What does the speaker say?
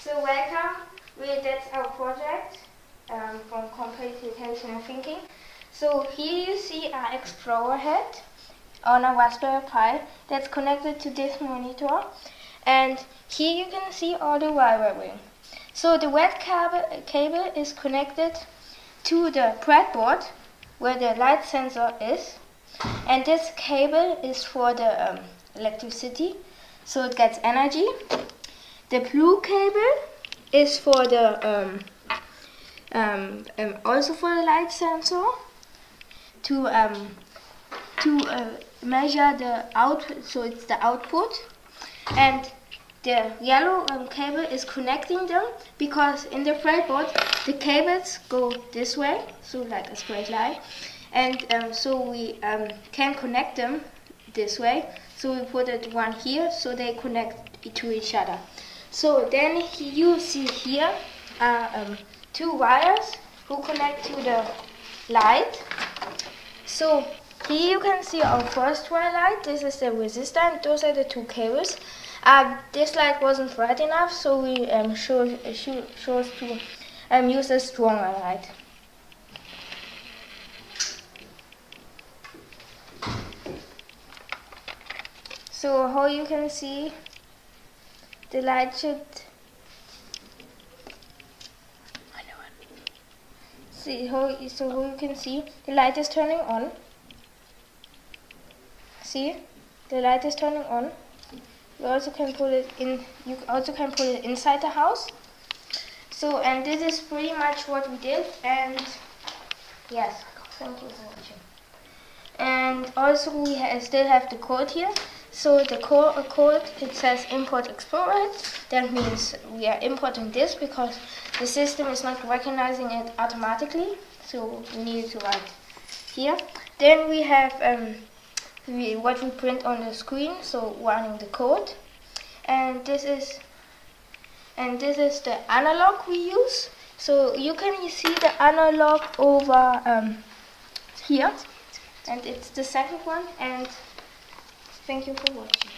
So welcome. That's our project from Computational Thinking. So here you see our Explorer head on a Raspberry Pi that's connected to this monitor, and here you can see all the wiring. So the red cable is connected to the breadboard where the light sensor is, and this cable is for the electricity, so it gets energy. The blue cable is for the also for the light sensor to measure the output, so it's the output. And the yellow cable is connecting them, because in the breadboard the cables go this way, so like a straight line, and so we can connect them this way. So we put it one here so they connect to each other. So then you see here two wires who connect to the light. So here you can see our first wire light. This is the resistor, and those are the two cables. This light wasn't bright enough, so we chose to use a stronger light. So how you can see, the light should so how you can see the light is turning on. See, the light is turning on. You also can put it in. You also can put it inside the house. So, and this is pretty much what we did. And yes, thank you for watching. And also we still have the code here. So the code, it says import Explorer. That means we are importing this because the system is not recognizing it automatically. So we need to write here. Then we have what we print on the screen, so running the code. And this is the analog we use. So you can see the analog over here, and it's the second one. And thank you for watching.